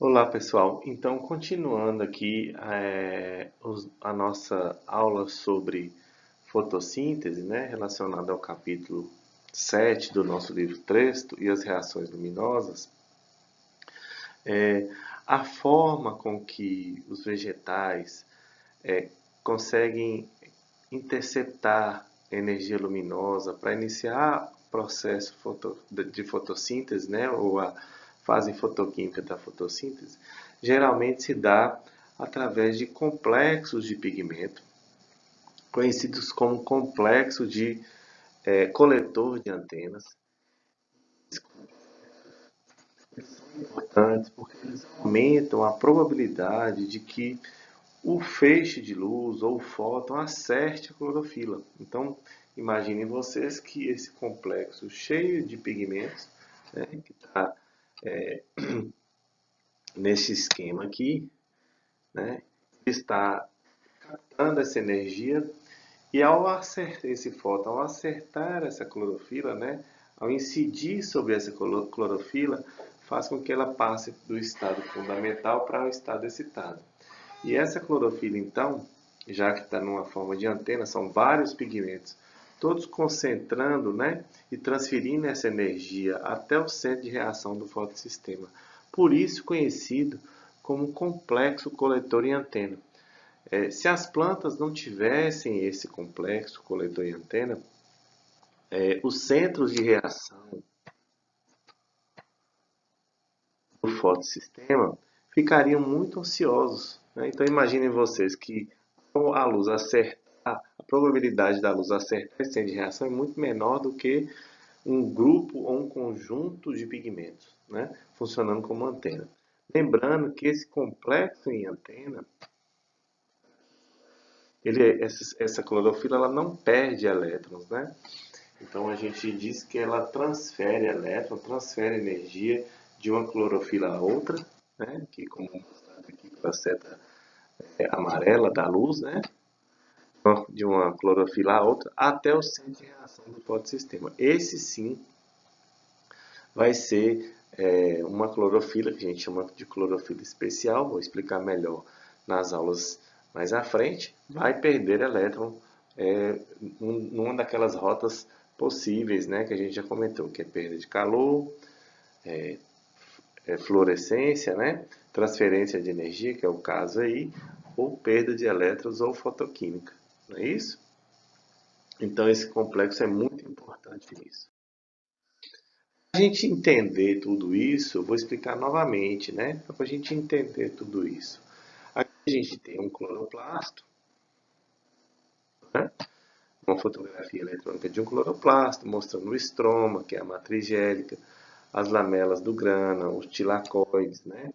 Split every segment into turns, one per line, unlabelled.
Olá pessoal, então continuando aqui a nossa aula sobre fotossíntese, né, relacionada ao capítulo 7 do nosso livro Texto e as reações luminosas, é, a forma com que os vegetais é, conseguem interceptar energia luminosa para iniciar o processo de fotossíntese, né, ou a fase fotoquímica da fotossíntese, geralmente se dá através de complexos de pigmento, conhecidos como complexo de coletor de antenas, importantes porque eles aumentam a probabilidade de que o feixe de luz ou o fóton acerte a clorofila. Então, imaginem vocês que esse complexo cheio de pigmentos, né, que está nesse esquema aqui, né, está captando essa energia e ao acertar esse fóton, ao acertar essa clorofila, né, ao incidir sobre essa clorofila, faz com que ela passe do estado fundamental para o estado excitado. E essa clorofila, então, já que está numa forma de antena, são vários pigmentos, todos concentrando, né, e transferindo essa energia até o centro de reação do fotossistema. Por isso conhecido como complexo coletor e antena. Se as plantas não tivessem esse complexo coletor e antena, os centros de reação do fotossistema ficariam muito ociosos, né? Então imaginem vocês que com a luz acertar, a probabilidade da luz acertar esse centro de reação é muito menor do que um grupo ou um conjunto de pigmentos, né, funcionando como antena. Lembrando que esse complexo em antena, essa clorofila ela não perde elétrons, né? Então a gente diz que ela transfere elétron, transfere energia de uma clorofila a outra, né? Que como mostrado aqui pela seta amarela da luz, né? De uma clorofila a outra, até o centro de reação do fotossistema. Esse sim vai ser uma clorofila, que a gente chama de clorofila especial, vou explicar melhor nas aulas mais à frente, vai perder elétron numa daquelas rotas possíveis, né, que a gente já comentou, que é perda de calor, fluorescência, né, transferência de energia, que é o caso aí, ou perda de elétrons ou fotoquímica, não é isso? Então esse complexo é muito importante nisso. Para a gente entender tudo isso, eu vou explicar novamente, né? Para a gente entender tudo isso. Aqui a gente tem um cloroplasto, né? Uma fotografia eletrônica de um cloroplasto, mostrando o estroma, que é a matriz gélica, as lamelas do grana, os tilacoides, né?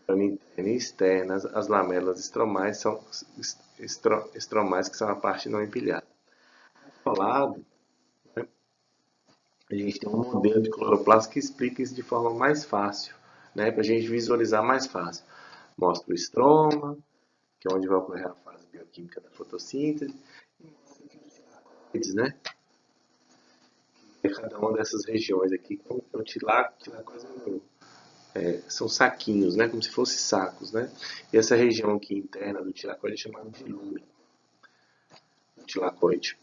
Interna e externa, as lamelas estromais são estromais, que são a parte não empilhada. Ao lado, né, a gente tem um modelo de cloroplasto que explica isso de forma mais fácil, né? Para a gente visualizar mais fácil. Mostra o estroma, que é onde vai ocorrer a fase bioquímica da fotossíntese, e mostra aqui os tilacoides, né? Que é cada uma dessas regiões aqui, como é o tilacoide são saquinhos, né? Como se fossem sacos, né? E essa região aqui interna do tilacoide é chamada de lumen, do tilacoide,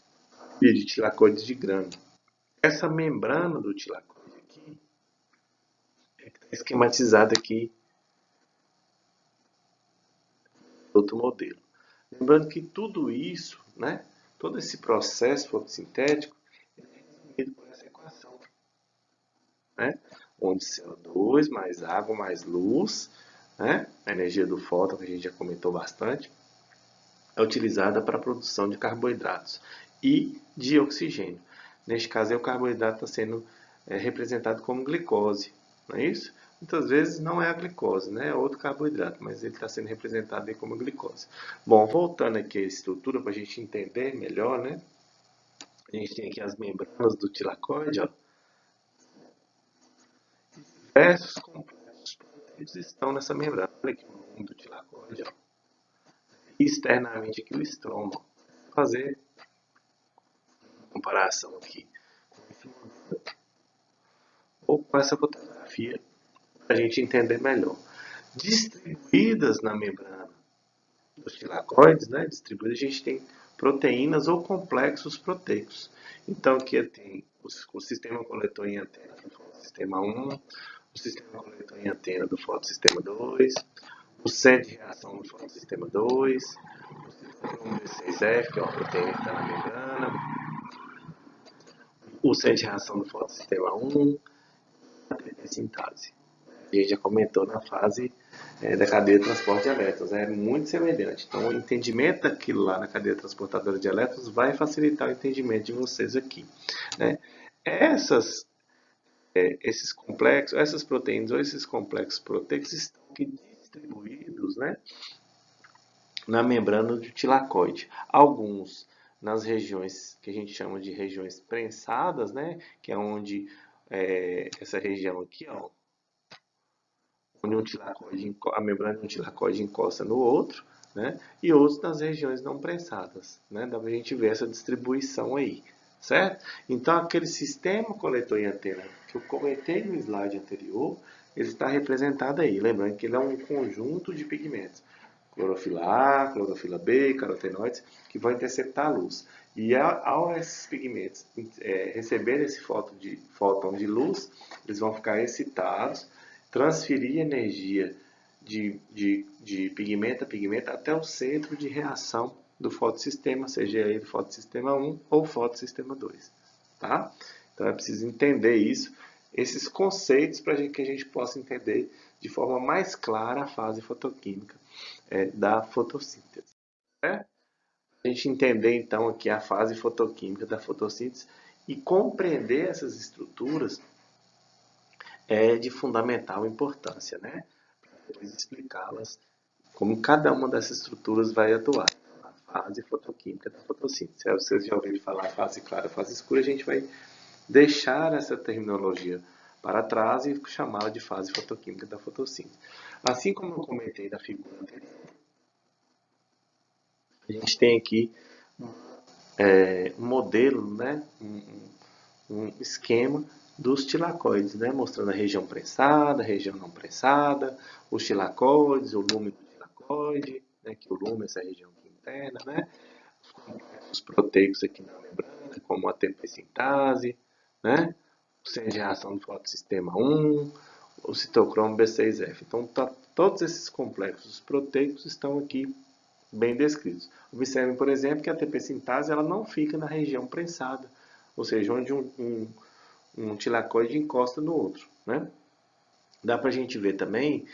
e de tilacoides de grano. Essa membrana do tilacoide aqui está esquematizada aqui no outro modelo. Lembrando que tudo isso, né? Todo esse processo fotossintético é resumido por essa equação, né? Onde CO2 mais água mais luz, né? A energia do fóton, que a gente já comentou bastante, é utilizada para a produção de carboidratos e de oxigênio. Neste caso, o carboidrato está sendo representado como glicose, não é isso? Muitas vezes não é a glicose, né? É outro carboidrato, mas ele está sendo representado aí como glicose. Bom, voltando aqui à estrutura para a gente entender melhor, né? A gente tem aqui as membranas do tilacoide, ó. Diversos complexos proteicos estão nessa membrana. Olha aqui o nome do tilacoide, ó. E externamente aqui o estroma. Vou fazer uma comparação aqui com esse modelo ou com essa fotografia para a gente entender melhor. Distribuídas na membrana dos tilacoides, né, distribuídas, a gente tem proteínas ou complexos proteicos. Então, aqui tem o sistema coletor em antena do fotossistema 1, o sistema coletor em antena do fotossistema 2, o centro de reação do fotossistema 2, o citocromo B6F, que é uma proteína que está na membrana, o centro de reação do fotossistema 1, a ATP sintase. A gente já comentou na fase da cadeia de transporte de elétrons, é muito semelhante. Então, o entendimento daquilo lá na cadeia transportadora de elétrons vai facilitar o entendimento de vocês aqui, né? Esses complexos, essas proteínas ou esses complexos proteicos estão aqui distribuídos, né, na membrana do tilacoide. Alguns nas regiões que a gente chama de regiões prensadas, né, que é onde essa região aqui, ó, onde a membrana de um tilacoide encosta no outro, né? E outros nas regiões não prensadas, né? Dá pra gente ver essa distribuição aí, certo? Então, aquele sistema coletor e antena que eu comentei no slide anterior, ele está representado aí. Lembrando que ele é um conjunto de pigmentos. Clorofila A, clorofila B, carotenoides, que vão interceptar a luz. E ao esses pigmentos receberem esse fóton de luz, eles vão ficar excitados, transferir energia de pigmento a pigmento até o centro de reação do fotossistema, seja ele fotossistema 1 ou fotossistema 2. Tá? Então é preciso entender isso, esses conceitos para que a gente possa entender de forma mais clara a fase fotoquímica da fotossíntese. Né? A gente entender então aqui a fase fotoquímica da fotossíntese e compreender essas estruturas é de fundamental importância, né? Para depois explicá-las como cada uma dessas estruturas vai atuar. A fase fotoquímica da fotossíntese. Se vocês já ouviram falar fase clara, fase escura, a gente vai deixar essa terminologia para trás e chamá-la de fase fotoquímica da fotossíntese. Assim como eu comentei na figura anterior, a gente tem aqui um modelo, né? Um esquema dos tilacoides, né? Mostrando a região prensada, a região não prensada, os tilacoides, o lume do tilacoide, né? Que o lume é essa região aqui interna, né? Os proteicos aqui na membrana, como a ATP sintase, né? O centro de reação do fotossistema 1, o citocromo B6F. Então, todos esses complexos proteicos estão aqui bem descritos. Observem, por exemplo, que a ATP sintase ela não fica na região prensada, ou seja, onde um tilacoide encosta no outro, né? Dá para a gente ver também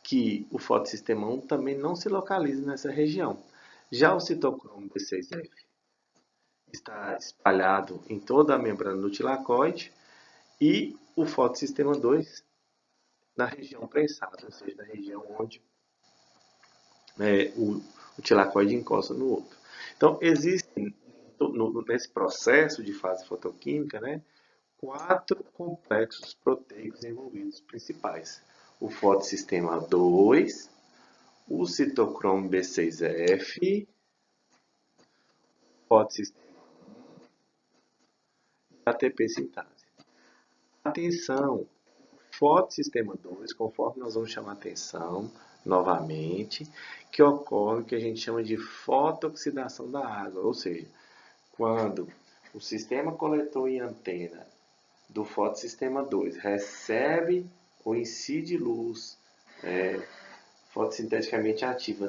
que o fotossistema 1 também não se localiza nessa região. Já o citocromo B6F está espalhado em toda a membrana do tilacoide e o fotossistema 2 na região prensada, ou seja, na região onde o tilacoide encosta no outro. Então, existem, nesse processo de fase fotoquímica, né, 4 complexos proteicos envolvidos principais. O fotossistema 2, o citocromo B6F, o fotossistema e a ATP sintase. Atenção, fotossistema 2, conforme nós vamos chamar atenção novamente, que ocorre o que a gente chama de fotooxidação da água, ou seja, quando o sistema coletor e antena do fotossistema 2 recebe ou incide luz fotossinteticamente ativa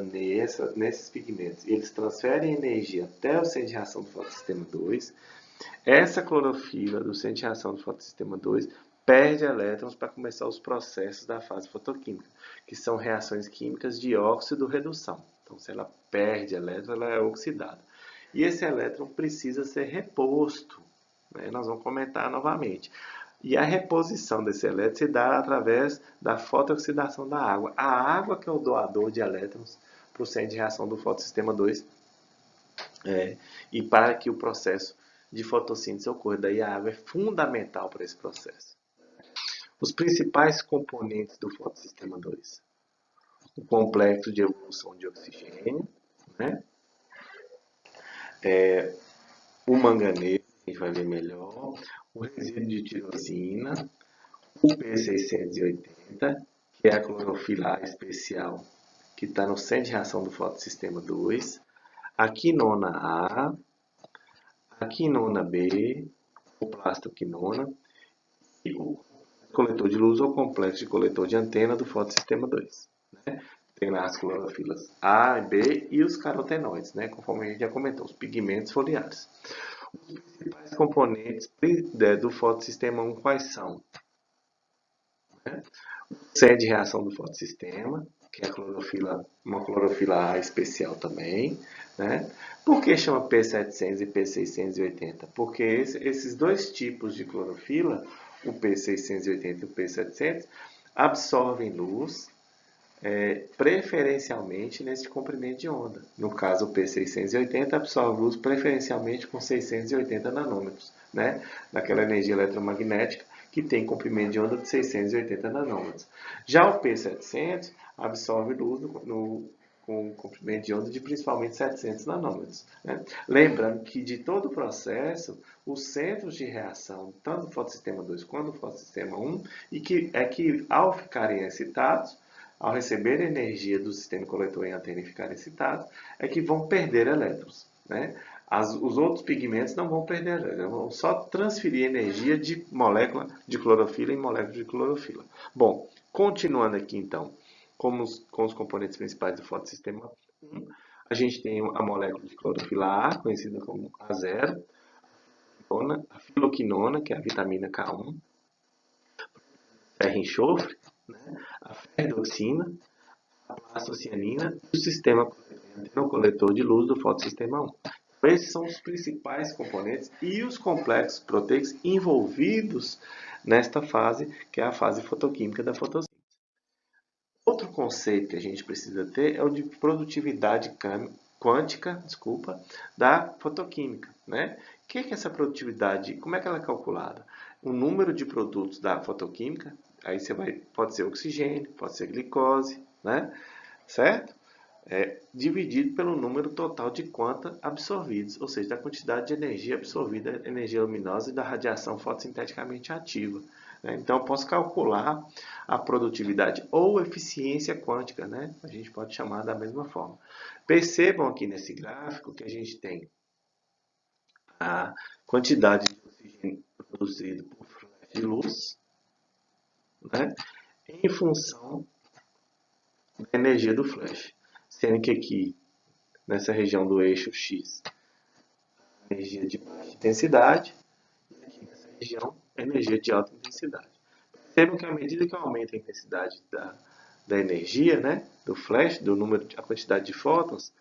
nesses pigmentos e eles transferem energia até o centro de reação do fotossistema 2, essa clorofila do centro de reação do fotossistema 2 perde elétrons para começar os processos da fase fotoquímica, que são reações químicas de óxido-redução. Então, se ela perde elétrons, ela é oxidada. E esse elétron precisa ser reposto, né? Nós vamos comentar novamente. E a reposição desse elétron se dá através da fotooxidação da água. A água que é o doador de elétrons para o centro de reação do fotossistema 2 e para que o processo de fotossíntese ocorra. Daí a água é fundamental para esse processo. Os principais componentes do fotossistema 2. O complexo de evolução de oxigênio, né? O manganês, a gente vai ver melhor, o resíduo de tirosina, o P680 que é a clorofila A especial, que está no centro de reação do fotossistema 2, a quinona A, a quinona B, o plastoquinona, e o coletor de luz ou complexo de coletor de antena do fotossistema 2. Né? Tem lá as clorofilas A, B e os carotenoides, né? Conforme a gente já comentou, os pigmentos foliares. Os principais componentes do fotossistema 1 quais são? Né? Sede de reação do fotossistema, que é a clorofila, uma clorofila A especial também. Né? Por que chama P700 e P680? Porque esses dois tipos de clorofila, o P680 e o P700, absorvem luz preferencialmente nesse comprimento de onda. No caso, o P680 absorve luz preferencialmente com 680 nanômetros, né? Daquela energia eletromagnética que tem comprimento de onda de 680 nanômetros. Já o P700 absorve luz com comprimento de onda de principalmente 700 nanômetros. Né? Lembrando que de todo o processo, os centros de reação, tanto do fotossistema 2 quanto do fotossistema 1, e que ao ficarem excitados, ao receber energia do sistema coletor em antena e ficarem excitados, é que vão perder elétrons. Né? Os outros pigmentos não vão perder elétrons, vão só transferir energia de molécula de clorofila em molécula de clorofila. Bom, continuando aqui então, com os componentes principais do fotossistema 1, a gente tem a molécula de clorofila A, conhecida como A0, a filoquinona, que é a vitamina K1, ferro enxofre, né? A ferredoxina, a plastocianina e o sistema coletor de luz do fotossistema 1. Esses são os principais componentes e os complexos proteicos envolvidos nesta fase, que é a fase fotoquímica da fotossíntese. Outro conceito que a gente precisa ter é o de produtividade quântica, da fotoquímica. Né? O que é essa produtividade? Como é que ela é calculada? O número de produtos da fotoquímica, aí pode ser oxigênio, pode ser glicose, né? Certo? Dividido pelo número total de quanta absorvidos, ou seja, da quantidade de energia absorvida, energia luminosa e da radiação fotossinteticamente ativa. Né? Então, eu posso calcular a produtividade ou eficiência quântica, né? A gente pode chamar da mesma forma. Percebam aqui nesse gráfico que a gente tem a quantidade de oxigênio produzido por flash de luz, né? Em função da energia do flash. Sendo que aqui, nessa região do eixo X, energia de baixa intensidade, e aqui nessa região, energia de alta intensidade. Percebam que à medida que aumenta a intensidade da energia, né, do flash, a quantidade de fótons,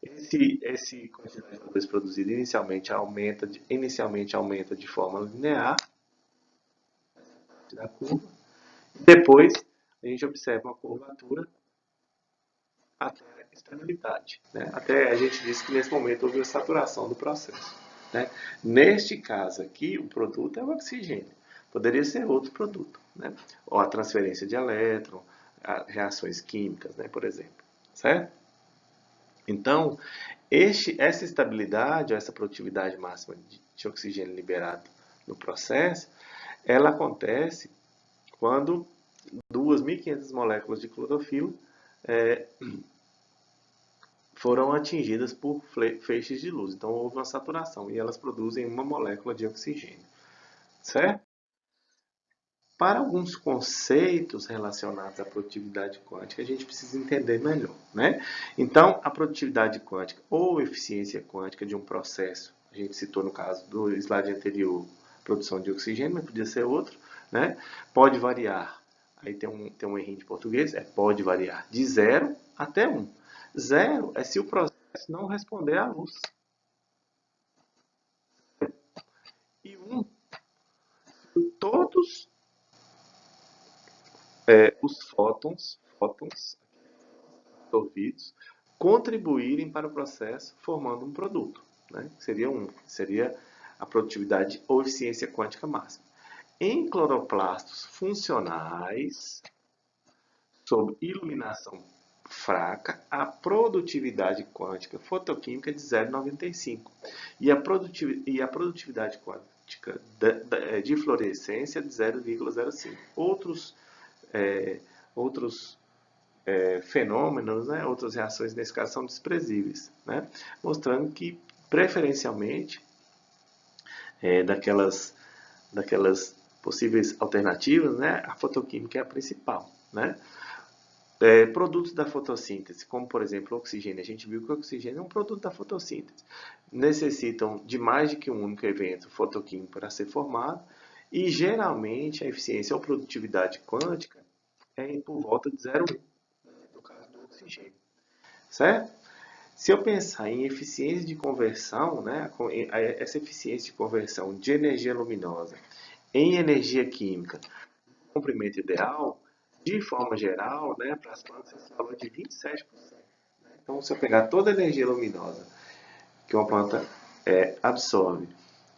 esse quantidade de luz produzida inicialmente aumenta de forma linear da curva, e depois a gente observa uma curvatura até a estabilidade. Né? Até a gente disse que nesse momento houve a saturação do processo. Né? Neste caso aqui, o produto é o oxigênio. Poderia ser outro produto. Né? Ou a transferência de elétron, reações químicas, né, por exemplo. Certo? Então, essa estabilidade, ou essa produtividade máxima de oxigênio liberado no processo, ela acontece quando 2.500 moléculas de clorofila foram atingidas por feixes de luz. Então, houve uma saturação e elas produzem uma molécula de oxigênio. Certo? Para alguns conceitos relacionados à produtividade quântica, a gente precisa entender melhor. Né? Então, a produtividade quântica ou eficiência quântica de um processo, a gente citou no caso do slide anterior, produção de oxigênio, mas podia ser outro, né? Pode variar. Aí tem um errinho de português, pode variar de 0 até 1. 0 é se o processo não responder à luz. E 1, todos os fótons absorvidos contribuírem para o processo formando um produto. Né? Seria a produtividade ou eficiência quântica máxima. Em cloroplastos funcionais, sob iluminação fraca, a produtividade quântica fotoquímica é de 0,95 e a produtividade quântica de fluorescência é de 0,05. outros fenômenos, né, outras reações nesse caso são desprezíveis, né, mostrando que preferencialmente daquelas possíveis alternativas, né, a fotoquímica é a principal, né. Produtos da fotossíntese, como por exemplo o oxigênio, a gente viu que o oxigênio é um produto da fotossíntese, necessitam de mais de que um único evento fotoquímico para ser formado, e geralmente a eficiência ou produtividade quântica é por volta de 0,1, no caso do oxigênio, certo? Se eu pensar em eficiência de conversão, né, essa eficiência de conversão de energia luminosa em energia química, o comprimento ideal, de forma geral, né, para as plantas, esse valor é de 27%. Então, se eu pegar toda a energia luminosa que uma planta absorve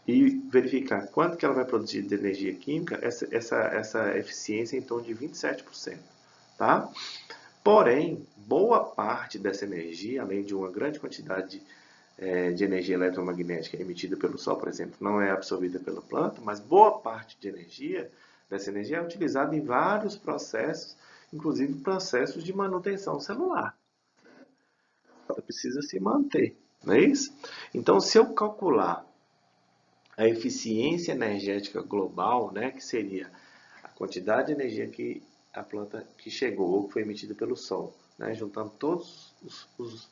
e verificar quanto que ela vai produzir de energia química, essa eficiência é em torno de 27%. Tá? Porém, boa parte dessa energia, além de uma grande quantidade de energia eletromagnética emitida pelo Sol, por exemplo, não é absorvida pela planta, mas boa parte dessa energia é utilizada em vários processos, inclusive processos de manutenção celular. Ela precisa se manter, não é isso? Então, se eu calcular a eficiência energética global, né, que seria a quantidade de energia que a planta que chegou, que foi emitida pelo Sol, né, juntando todos os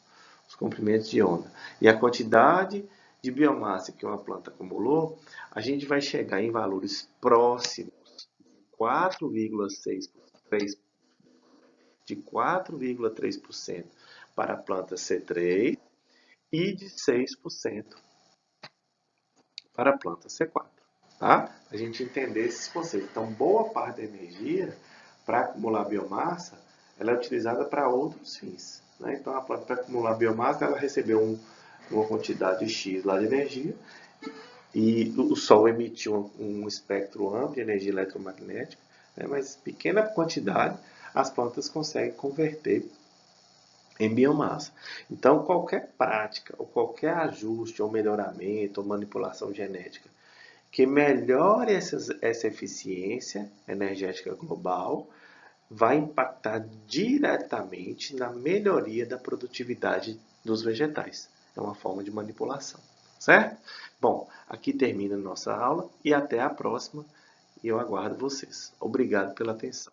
comprimentos de onda, e a quantidade de biomassa que uma planta acumulou, a gente vai chegar em valores próximos de 4,6%, de 4,3% para a planta C3 e de 6% para a planta C4. Tá? A gente entender esses conceitos. Então, boa parte da energia para acumular biomassa, ela é utilizada para outros fins. Né? Então, a planta para acumular biomassa, ela recebeu uma quantidade X lá de energia e o Sol emitiu um espectro amplo de energia eletromagnética, né? Mas pequena quantidade as plantas conseguem converter em biomassa. Então, qualquer prática, ou qualquer ajuste, ou melhoramento, ou manipulação genética que melhore essa eficiência energética global vai impactar diretamente na melhoria da produtividade dos vegetais. É uma forma de manipulação, certo? Bom, aqui termina a nossa aula e até a próxima. E eu aguardo vocês. Obrigado pela atenção.